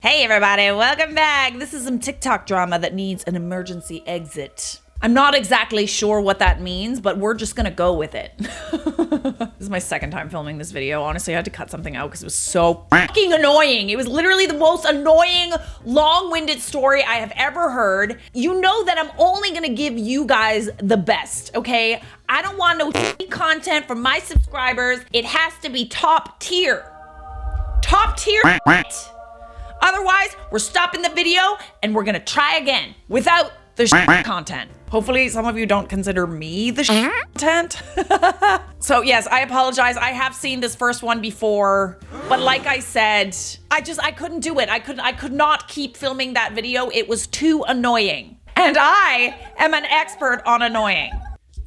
Hey everybody, welcome back. This is some TikTok drama that needs an emergency exit. I'm not exactly sure what that means, but we're just gonna go with it. This is my second time filming this video. Honestly, I had to cut something out because it was so fucking annoying. It was literally the most annoying, long-winded story I have ever heard. You know that I'm only gonna give you guys the best, okay? I don't want no content from my subscribers. It has to be top tier. Top tier. Otherwise, we're stopping the video and we're gonna try again without the content. Hopefully some of you don't consider me the content. So yes, I apologize. I have seen this first one before, but like I said, I couldn't do it. I could not keep filming that video. It was too annoying. And I am an expert on annoying.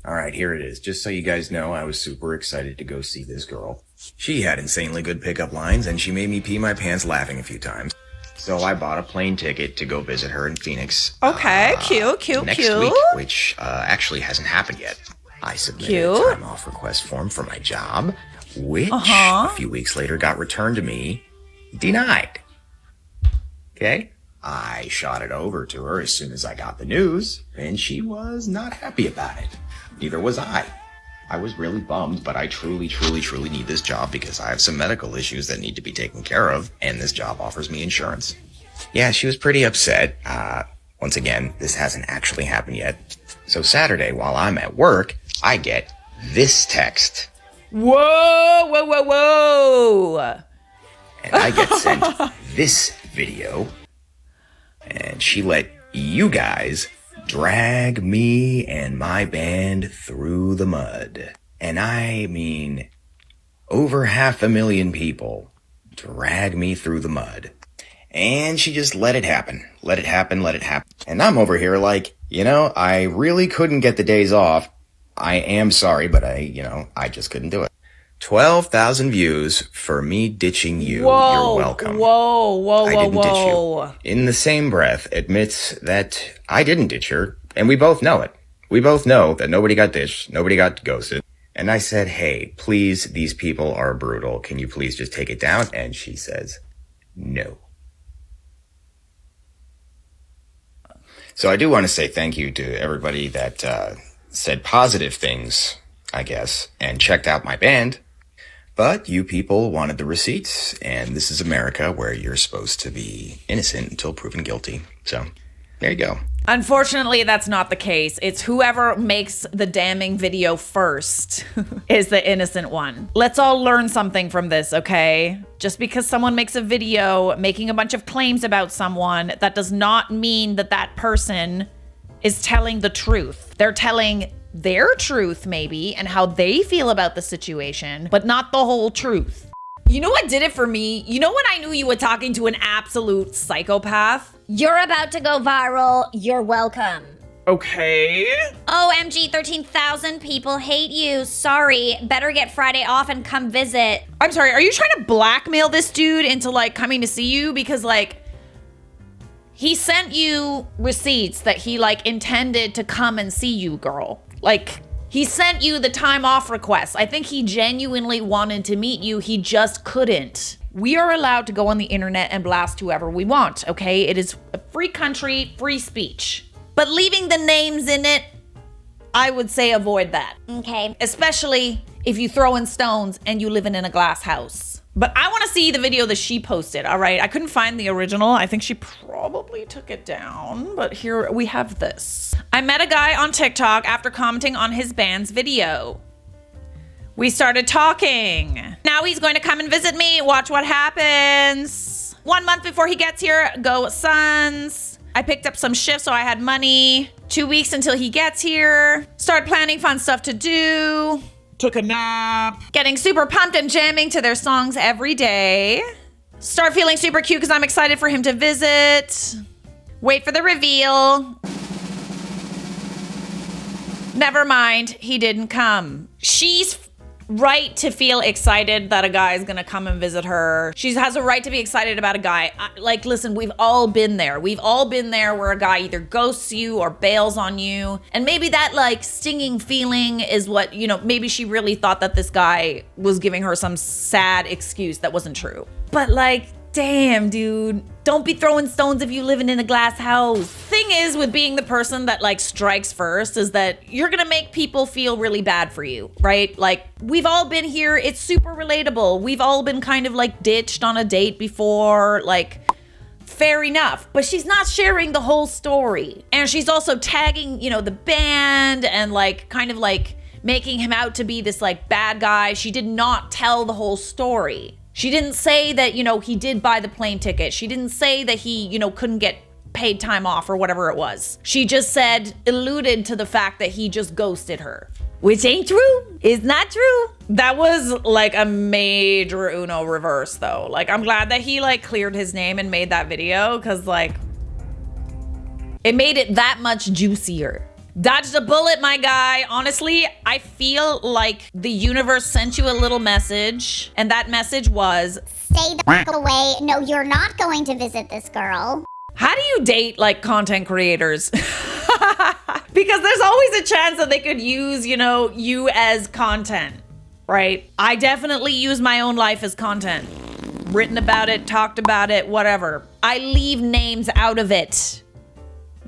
All right, here it is. Just so you guys know, I was super excited to go see this girl. She had insanely good pickup lines, and she made me pee my pants laughing a few times. So I bought a plane ticket to go visit her in Phoenix. Okay, cute. Next week, which actually hasn't happened yet. I submitted a time off request form for my job, which a few weeks later got returned to me, denied. Okay? I shot it over to her as soon as I got the news, and she was not happy about it. Neither was I. I was really bummed, but I truly need this job because I have some medical issues that need to be taken care of, and this job offers me insurance. Yeah, she was pretty upset. Once again, this hasn't actually happened yet. So Saturday, while I'm at work, I get this text. Whoa. And I get sent this video, and she let you guys drag me and my band through the mud. And I mean, over 500,000 people drag me through the mud. And she just let it happen. Let it happen. And I'm over here like, I really couldn't get the days off. I am sorry, but I just couldn't do it. 12,000 views for me ditching you. You're welcome. I didn't ditch you. In the same breath, admits that I didn't ditch her, and we both know it. We both know that nobody got ditched, nobody got ghosted. And I said, hey, please, these people are brutal. Can you please just take it down? And she says, no. So I do want to say thank you to everybody that said positive things, I guess, and checked out my band. But you people wanted the receipts, and this is America where you're supposed to be innocent until proven guilty. So, there you go. Unfortunately, that's not the case. It's whoever makes the damning video first is the innocent one. Let's all learn something from this, okay? Just because someone makes a video making a bunch of claims about someone, that does not mean that that person is telling the truth. They're telling their truth maybe and how they feel about the situation, but not the whole truth. You know what did it for me? You know when I knew you were talking to an absolute psychopath? You're about to go viral. You're welcome. Okay. OMG, 13,000 people hate you. Sorry. Better get Friday off and come visit. I'm sorry, are you trying to blackmail this dude into coming to see you? Because he sent you receipts that he intended to come and see you, girl. He sent you the time off request. I think he genuinely wanted to meet you. He just couldn't. We are allowed to go on the internet and blast whoever we want, okay? It is a free country, free speech. But leaving the names in it, I would say avoid that. Okay. Especially if you throw in stones and you live in a glass house. But I want to see the video that she posted, all right? I couldn't find the original. I think she probably took it down, but here we have this. I met a guy on TikTok after commenting on his band's video. We started talking. Now he's going to come and visit me. Watch what happens. 1 month before he gets here, go Suns. I picked up some shifts so I had money. 2 weeks until he gets here. Start planning fun stuff to do. Took a nap. Getting super pumped and jamming to their songs every day. Start feeling super cute because I'm excited for him to visit. Wait for the reveal. Never mind, he didn't come. She's right to feel excited that a guy is gonna come and visit her. She has a right to be excited about a guy. Listen, we've all been there. We've all been there where a guy either ghosts you or bails on you. And maybe that stinging feeling is what, maybe she really thought that this guy was giving her some sad excuse that wasn't true. But Damn, dude. Don't be throwing stones if you living in a glass house. Thing is with being the person that like strikes first is that you're gonna make people feel really bad for you, right? Like we've all been here. It's super relatable. We've all been kind of like ditched on a date before, like fair enough. But she's not sharing the whole story. And she's also tagging, you know, the band and like kind of like making him out to be this like bad guy. She did not tell the whole story. She didn't say that, you know, he did buy the plane ticket. She didn't say that he, you know, couldn't get paid time off or whatever it was. She just alluded to the fact that he just ghosted her. Which ain't true. It's not true. That was like a major Uno reverse though. Like I'm glad that he like cleared his name and made that video because like it made it that much juicier. Dodged a bullet, my guy. Honestly, I feel like the universe sent you a little message, and that message was, Stay the f away. No, you're not going to visit this girl. how do you date like content creators? Because there's always a chance that they could use, you know, you as content, right? I definitely use my own life as content. Written about it, talked about it, whatever. I leave names out of it.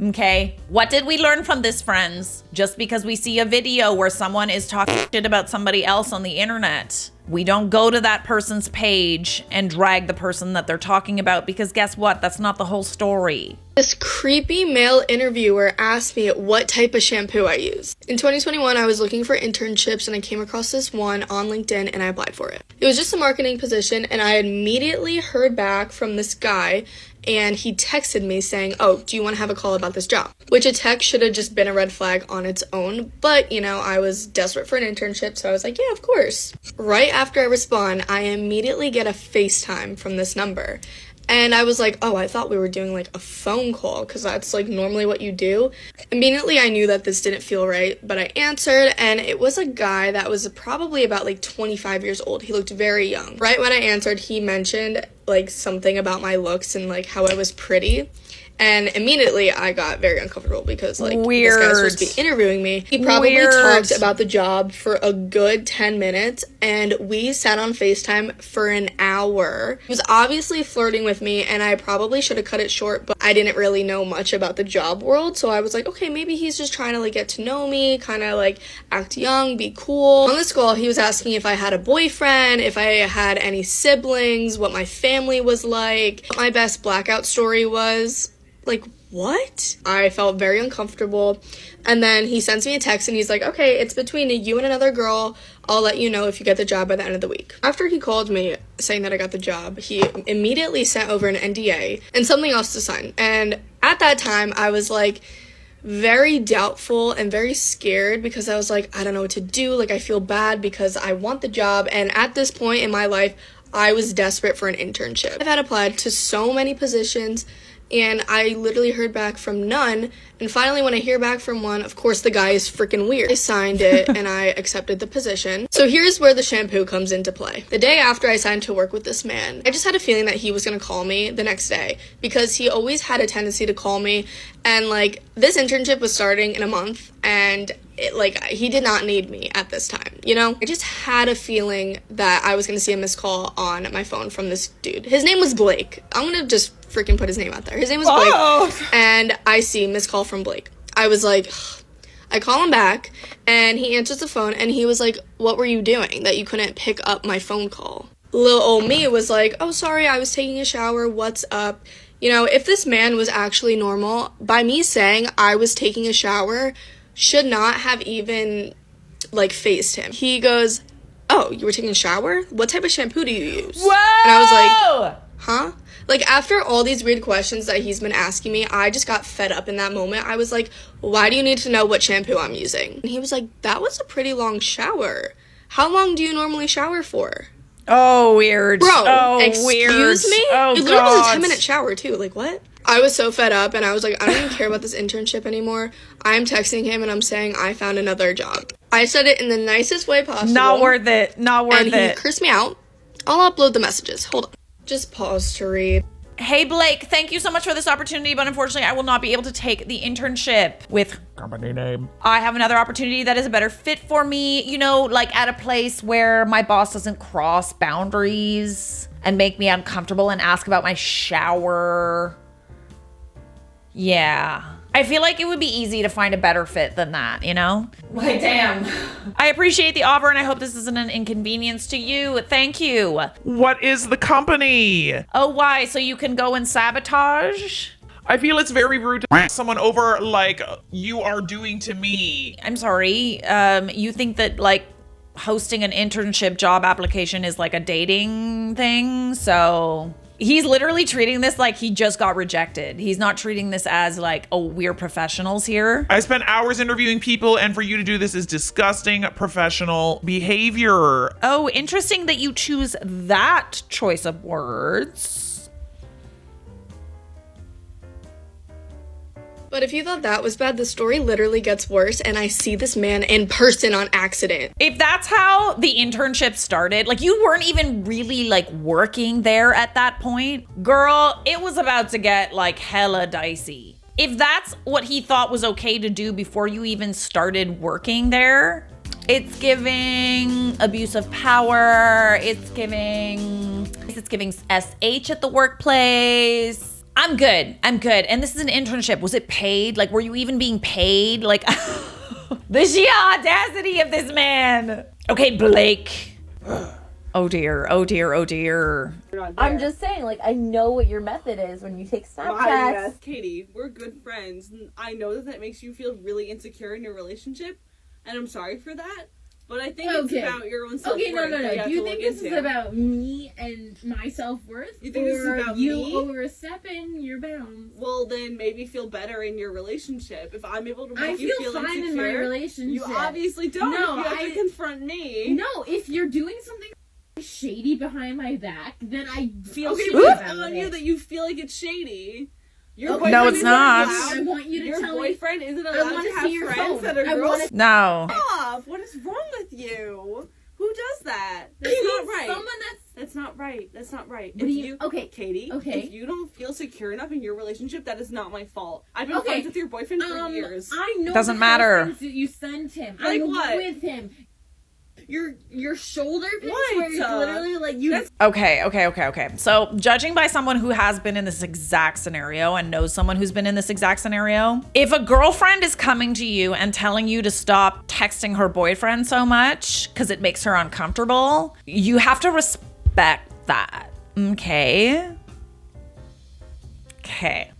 Okay, what did we learn from this, friends? Just because we see a video where someone is talking shit about somebody else on the internet, we don't go to that person's page and drag the person that they're talking about because guess what? That's not the whole story. This creepy male interviewer asked me what type of shampoo I use. In 2021, I was looking for internships and I came across this one on LinkedIn and I applied for it. It was just a marketing position and I immediately heard back from this guy and he texted me saying, oh, do you want to have a call about this job? Which a text should have just been a red flag on its own, but you know, I was desperate for an internship, so I was like, yeah, of course. Right after I respond, I immediately get a FaceTime from this number. And I was like, oh, I thought we were doing like a phone call because that's like normally what you do. Immediately I knew that this didn't feel right, but I answered and it was a guy that was probably about like 25 years old. He looked very young. Right when I answered, he mentioned like something about my looks and like how I was pretty. And immediately I got very uncomfortable because like Weird. this guy's supposed to be interviewing me. He probably Weird. talked about the job for a good 10 minutes and we sat on FaceTime for an hour. He was obviously flirting with me and I probably should have cut it short, but I didn't really know much about the job world. So I was like, okay, maybe he's just trying to like get to know me, kind of like act young, be cool. On this call, he was asking if I had a boyfriend, if I had any siblings, what my family was like, what my best blackout story was. Like, what? I felt very uncomfortable. And then he sends me a text and he's like, okay, it's between you and another girl. I'll let you know if you get the job by the end of the week. After he called me saying that I got the job, he immediately sent over an NDA and something else to sign. And at that time, I was like very doubtful and very scared because I was like, I don't know what to do. Like, I feel bad because I want the job. And at this point in my life, I was desperate for an internship. I've had applied to so many positions and I literally heard back from none. And finally, when I hear back from one, of course, the guy is freaking weird. I signed it and I accepted the position. So here's where the shampoo comes into play. The day after I signed to work with this man, I just had a feeling that he was going to call me the next day because he always had a tendency to call me. And like this internship was starting in a month and he did not need me at this time, you know? I just had a feeling that I was going to see a missed call on my phone from this dude. His name was Blake. I'm going to just freaking put his name out there. His name was Blake. And I see missed call from Blake. I was like, I call him back and he answers the phone and he was like, what were you doing that you couldn't pick up my phone call? Little old me was like, oh, sorry, I was taking a shower. What's up? You know, if this man was actually normal, by me saying I was taking a shower should not have even like phased him. He goes, oh, you were taking a shower? What type of shampoo do you use? Whoa! And I was like, huh? Like, after all these weird questions that he's been asking me, I just got fed up in that moment. I was like, why do you need to know what shampoo I'm using? And he was like, that was a pretty long shower. How long do you normally shower for? Oh, weird. Bro, oh, excuse weird. me? Oh, it literally was a God. 10-minute shower, too. Like, what? I was so fed up, and I was like, I don't even care about this internship anymore. I'm texting him, and I'm saying I found another job. I said it in the nicest way possible. Not worth it. Not worth and it. he cursed me out. I'll upload the messages. Hold on. Just pause to read. Hey, Blake, thank you so much for this opportunity, but unfortunately, I will not be able to take the internship with company name. I have another opportunity that is a better fit for me, you know, like at a place where my boss doesn't cross boundaries and make me uncomfortable and ask about my shower. Yeah. I feel like it would be easy to find a better fit than that, you know? Like, damn. I appreciate the offer and I hope this isn't an inconvenience to you. Thank you. What is the company? Oh, why? So you can go and sabotage? I feel it's very rude to pass someone over like you are doing to me. I'm sorry. You think that like hosting an internship job application is like a dating thing? So he's literally treating this like he just got rejected. He's not treating this as like, oh, we're professionals here. I spent hours interviewing people, and for you to do this is disgusting professional behavior. Oh, interesting that you choose that choice of words. But if you thought that was bad, the story literally gets worse, and I see this man in person on accident. If that's how the internship started, like you weren't even really like working there at that point, girl, it was about to get like hella dicey. If that's what he thought was okay to do before you even started working there, it's giving abuse of power. It's giving SH at the workplace. I'm good. And this is an internship. Was it paid? Like, were you even being paid? Like, the sheer audacity of this man. Okay, Blake. Oh dear. I'm just saying, like, I know what your method is when you take Snapchats. Katie, we're good friends. And I know that makes you feel really insecure in your relationship, and I'm sorry for that. But I think it's about your own self-worth. Okay, no. Do you think this is about me and my self-worth? You think this is about you me? overstepping your bounds? Well, then maybe feel better in your relationship. If I'm able to make you feel fine insecure, in my relationship. you obviously don't. No, you have to confront me. No, if you're doing something shady behind my back, then I feel Okay, shady but it's about on it. you that you feel like it's shady. Your Okay. No, boyfriend it's isn't not. I allowed- want you to your tell me. boyfriend isn't I allowed wanna to see have your friends phone. that are I girls. wanna- No. Stop! What is wrong with you? Who does that? That's You not need right. someone That's not right. That's not right. What do you- okay, Katie. okay. If you don't feel secure enough in your relationship, that is not my fault. I've been Okay, friends with your boyfriend for years. I know Doesn't the matter. things that you send him. Like I what? with him. Your shoulder pics What? where it's literally like you. Okay. So judging by someone who has been in this exact scenario and knows someone who's been in this exact scenario, if a girlfriend is coming to you and telling you to stop texting her boyfriend so much because it makes her uncomfortable, you have to respect that. Okay.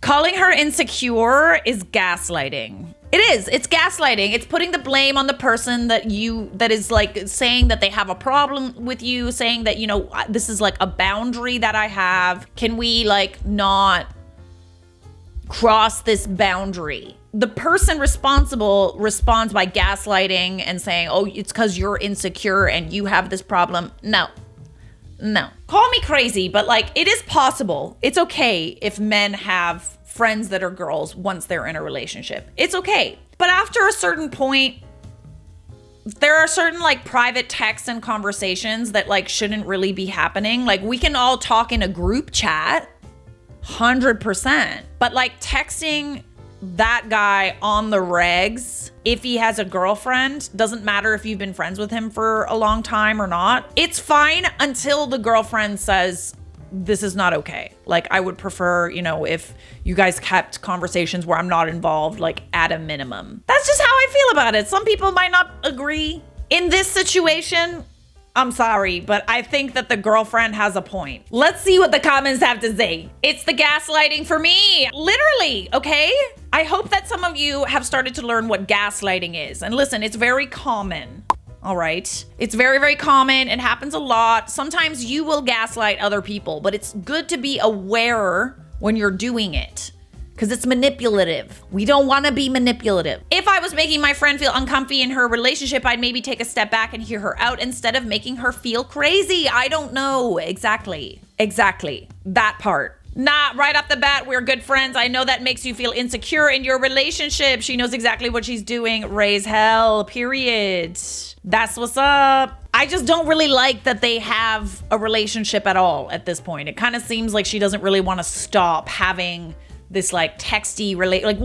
Calling her insecure is gaslighting. It is. It's gaslighting. It's putting the blame on the person that is like saying that they have a problem with you, saying that, you know, this is like a boundary that I have. Can we like not cross this boundary? The person responsible responds by gaslighting and saying, oh, it's because you're insecure and you have this problem. No. Call me crazy, but like it is possible. It's okay if men have friends that are girls once they're in a relationship. It's okay. But after a certain point, there are certain like private texts and conversations that like shouldn't really be happening. Like we can all talk in a group chat, 100%. But like texting that guy on the regs, if he has a girlfriend, doesn't matter if you've been friends with him for a long time or not. It's fine until the girlfriend says, this is not okay. Like I would prefer, you know, if you guys kept conversations where I'm not involved, like at a minimum. That's just how I feel about it. Some people might not agree. In this situation, I'm sorry, but I think that the girlfriend has a point. Let's see what the comments have to say. It's the gaslighting for me. Literally, okay? I hope that some of you have started to learn what gaslighting is. And listen, it's very common. All right. It's very, very common. It happens a lot. Sometimes you will gaslight other people, but it's good to be aware when you're doing it because it's manipulative. We don't want to be manipulative. If I was making my friend feel uncomfy in her relationship, I'd maybe take a step back and hear her out instead of making her feel crazy. I don't know. Exactly. That part. Nah, right off the bat, we're good friends. I know that makes you feel insecure in your relationship. She knows exactly what she's doing. Raise hell, period. That's what's up. I just don't really like that they have a relationship at all at this point. It kind of seems like she doesn't really want to stop having this like texty like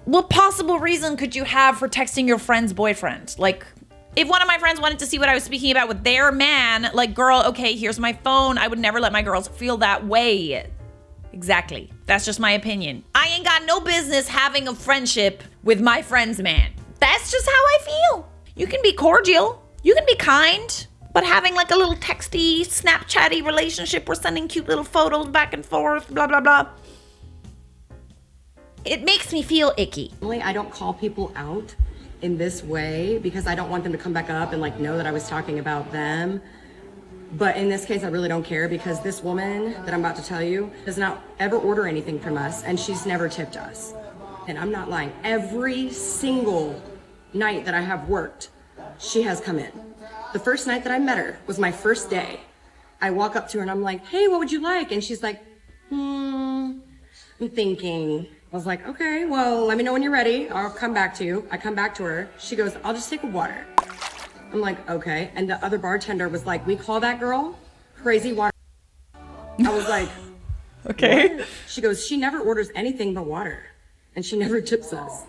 what possible reason could you have for texting your friend's boyfriend? Like, if one of my friends wanted to see what I was speaking about with their man, like, girl, okay, here's my phone. I would never let my girls feel that way. Exactly. That's just my opinion. I ain't got no business having a friendship with my friend's man. That's just how I feel. You can be cordial. You can be kind. But having like a little texty, Snapchatty relationship, we're sending cute little photos back and forth, blah, blah, blah. It makes me feel icky. I don't call people out in this way because I don't want them to come back up and like know that I was talking about them. But in this case, I really don't care because this woman that I'm about to tell you does not ever order anything from us and she's never tipped us. And I'm not lying. Every single night that I have worked, she has come in. The first night that I met her was my first day. I walk up to her and I'm like, hey, what would you like? And she's like, I'm thinking. I was like, okay, well, let me know when you're ready. I'll come back to you. I come back to her. She goes, I'll just take a water. I'm like, okay. And the other bartender was like, we call that girl Crazy Water. I was like, okay. What? She goes, she never orders anything but water. And she never tips us.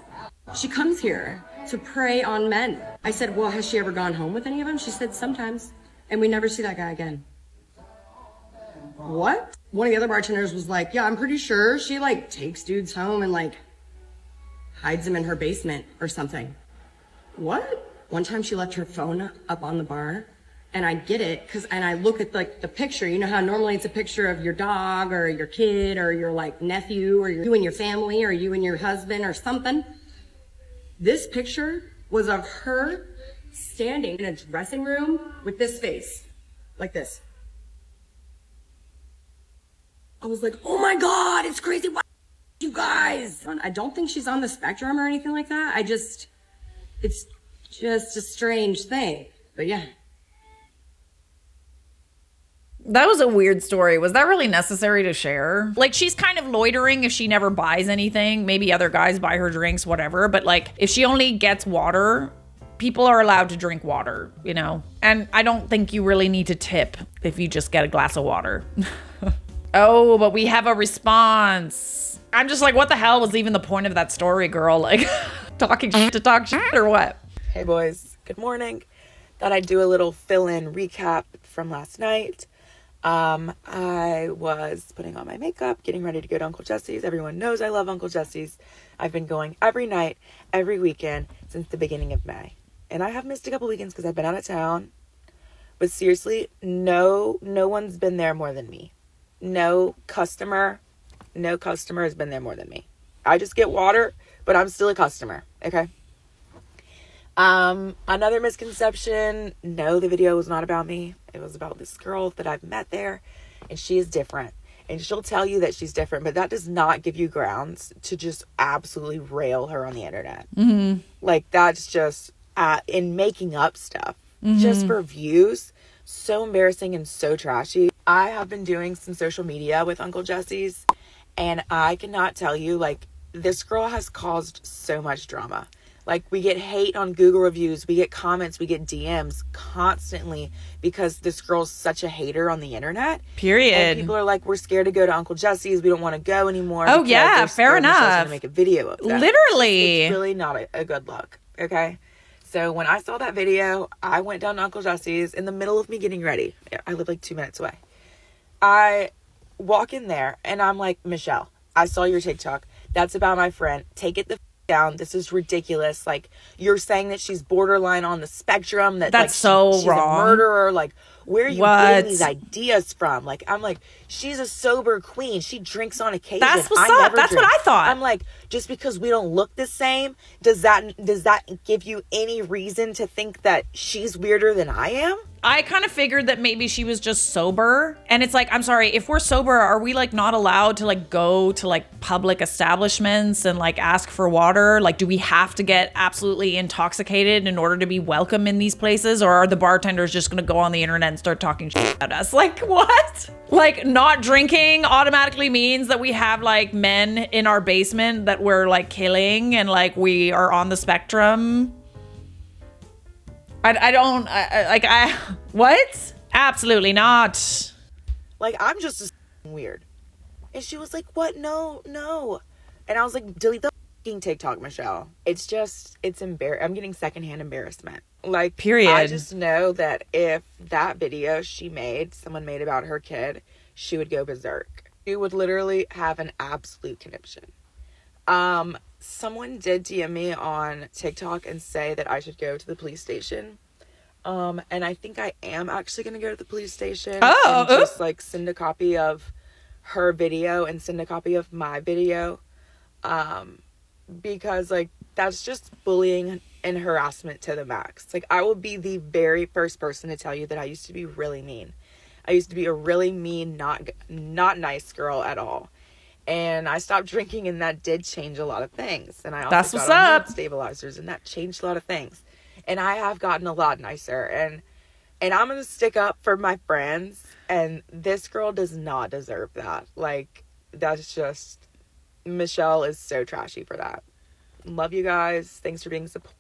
She comes here to prey on men. I said, well, has she ever gone home with any of them? She said, sometimes. And we never see that guy again. What? One of the other bartenders was like, yeah, I'm pretty sure she like takes dudes home and like hides them in her basement or something. What? One time she left her phone up on the bar and I get it and I look at like the picture, you know how normally it's a picture of your dog or your kid or your like nephew or you and your family or you and your husband or something. This picture was of her standing in a dressing room with this face, like this. I was like, oh my God, it's crazy. Why you guys? I don't think she's on the spectrum or anything like that. It's just a strange thing. But yeah. That was a weird story. Was that really necessary to share? Like, she's kind of loitering if she never buys anything. Maybe other guys buy her drinks, whatever. But like, if she only gets water, people are allowed to drink water, you know? And I don't think you really need to tip if you just get a glass of water. Oh, but we have a response. I'm just like, what the hell was even the point of that story, girl? Like, talking shit to talk shit or what? Hey boys, good morning. Thought I'd do a little fill-in recap from last night. I was putting on my makeup, getting ready to go to Uncle Jesse's. Everyone knows I love Uncle Jesse's. I've been going every night, every weekend since the beginning of May. And I have missed a couple weekends because I've been out of town. But seriously, no one's been there more than me. No customer has been there more than me. I just get water, but I'm still a customer, okay? Another misconception, no, the video was not about me. It was about this girl that I've met there, and she is different. And she'll tell you that she's different, but that does not give you grounds to just absolutely rail her on the internet. Mm-hmm. Like, that's just in making up stuff, just for views. So embarrassing and so trashy. I have been doing some social media with Uncle Jesse's, and I cannot tell you, like, this girl has caused so much drama. Like, we get hate on Google reviews, we get comments, we get DMs constantly because this girl's such a hater on the internet. Period. And people are like, we're scared to go to Uncle Jesse's. We don't want to go anymore. Oh, yeah, fair enough. To make a video of that. Literally. It's really not a good look, okay? So when I saw that video, I went down to Uncle Jesse's in the middle of me getting ready. I live like 2 minutes away. I walk in there and I'm like, Michelle, I saw your TikTok. That's about my friend. Take it the down. This is ridiculous. Like, you're saying that she's borderline on the spectrum. That's like, she's wrong. A murderer. Like, where are you getting these ideas from? Like, I'm like, she's a sober queen. She drinks on occasion. That's what's up. That's what I thought. I'm like, just because we don't look the same, does that give you any reason to think that she's weirder than I am? I kind of figured that maybe she was just sober. And it's like, I'm sorry, if we're sober, are we like not allowed to like go to like public establishments and like ask for water? Like, do we have to get absolutely intoxicated in order to be welcome in these places? Or are the bartenders just going to go on the internet and start talking shit at us? Like, what? Like, not drinking automatically means that we have like men in our basement that we're like killing and like we are on the spectrum. What? Absolutely not. Like, I'm just as weird. And she was like, what? No. And I was like, delete the fucking TikTok, Michelle. It's embarrassing. I'm getting secondhand embarrassment. Like, period. I just know that if that video someone made about her kid, she would go berserk. She would literally have an absolute conniption. Someone did DM me on TikTok and say that I should go to the police station. And I think I am actually going to go to the police station. And just, like, send a copy of her video and send a copy of my video. Because, like, that's just bullying and harassment to the max. Like, I will be the very first person to tell you that I used to be really mean. I used to be a really mean, not nice girl at all. And I stopped drinking, and that did change a lot of things. And I also got on mood stabilizers, and that changed a lot of things. And I have gotten a lot nicer. And I'm going to stick up for my friends. And this girl does not deserve that. Like, that's just... Michelle is so trashy for that. Love you guys. Thanks for being supportive.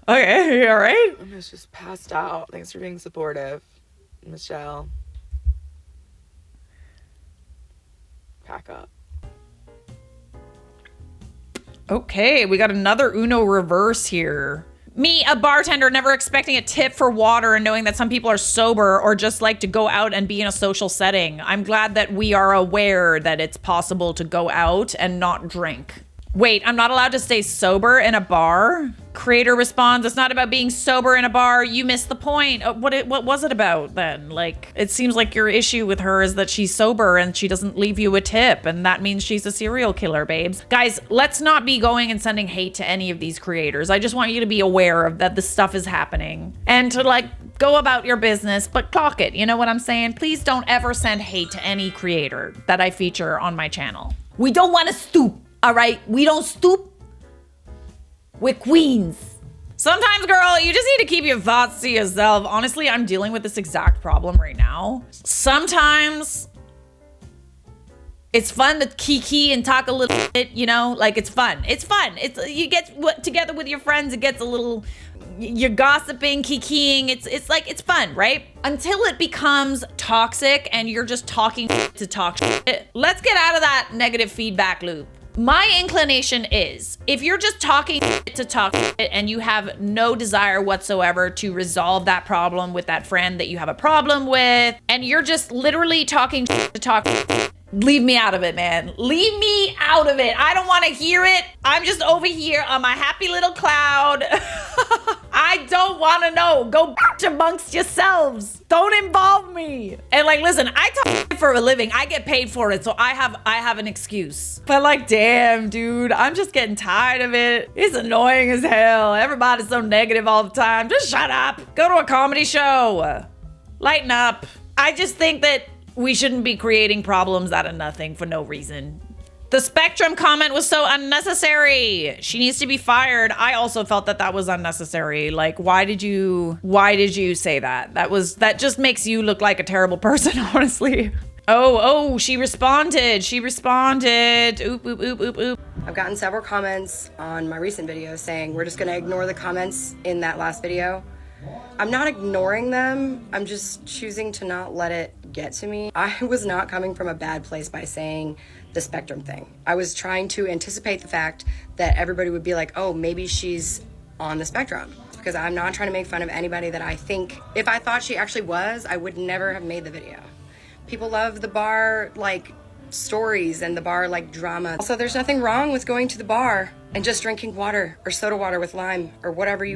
Okay, you all right? I'm just passed out. Thanks for being supportive, Michelle. Pack up. Okay, we got another Uno reverse here. Me, a bartender, never expecting a tip for water and knowing that some people are sober or just like to go out and be in a social setting. I'm glad that we are aware that it's possible to go out and not drink. Wait, I'm not allowed to stay sober in a bar? Creator responds, it's not about being sober in a bar. You missed the point. What was it about then? Like, it seems like your issue with her is that she's sober and she doesn't leave you a tip, and that means she's a serial killer, babes. Guys, let's not be going and sending hate to any of these creators. I just want you to be aware of that this stuff is happening and to, like, go about your business, but clock it. You know what I'm saying? Please don't ever send hate to any creator that I feature on my channel. We don't want to stoop. All right, we don't stoop. We're queens. Sometimes, girl, you just need to keep your thoughts to yourself. Honestly, I'm dealing with this exact problem right now. Sometimes it's fun to kiki and talk a little bit, you know, like it's fun. It's fun. You get together with your friends. It gets a little, you're gossiping, kikiing. It's like, it's fun, right? Until it becomes toxic and you're just talking to talk shit. Let's get out of that negative feedback loop. My inclination is, if you're just talking to talk and you have no desire whatsoever to resolve that problem with that friend that you have a problem with, and you're just literally talking to talk, leave me out of it, man. Leave me out of it. I don't want to hear it. I'm just over here on my happy little cloud. I don't want to know. Go amongst yourselves. Don't involve me. And like, listen, I talk for a living. I get paid for it, so I have an excuse. But like, damn, dude, I'm just getting tired of it. It's annoying as hell. Everybody's so negative all the time. Just shut up. Go to a comedy show. Lighten up. I just think that we shouldn't be creating problems out of nothing for no reason. The Spectrum comment was so unnecessary. She needs to be fired. I also felt that was unnecessary. Like, why did you say that? That just makes you look like a terrible person, honestly. Oh, she responded. Oop, oop, oop, oop, oop. I've gotten several comments on my recent video saying we're just gonna ignore the comments in that last video. I'm not ignoring them. I'm just choosing to not let it get to me. I was not coming from a bad place by saying the Spectrum thing. I was trying to anticipate the fact that everybody would be like, oh, maybe she's on the spectrum. Because I'm not trying to make fun of anybody that I think, if I thought she actually was, I would never have made the video. People love the bar, like, stories and the bar, like, drama. Also, there's nothing wrong with going to the bar and just drinking water or soda water with lime or whatever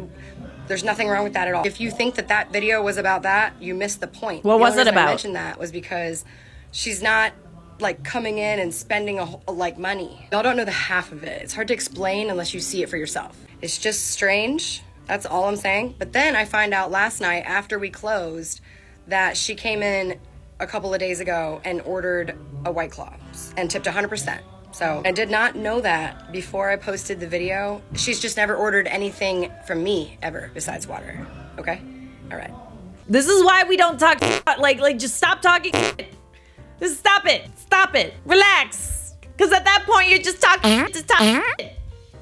there's nothing wrong with that at all. If you think that video was about that, you missed the point. What was it about? I mentioned that was because she's not like coming in and spending like money. Y'all don't know the half of it. It's hard to explain unless you see it for yourself. It's just strange. That's all I'm saying. But then I find out last night after we closed that she came in a couple of days ago and ordered a White Claw and tipped 100%. So I did not know that before I posted the video. She's just never ordered anything from me ever besides water. Okay? All right. This is why we don't talk, like just stop talking. Just stop it. Stop it. Relax. Because at that point, you're just talking to talk.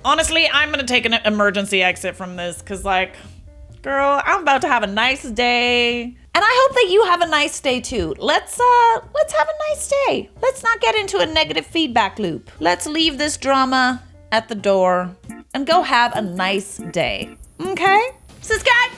Honestly, I'm gonna take an emergency exit from this because, like, girl, I'm about to have a nice day. And I hope that you have a nice day too. Let's have a nice day. Let's not get into a negative feedback loop. Let's leave this drama at the door and go have a nice day. Okay? Subscribe!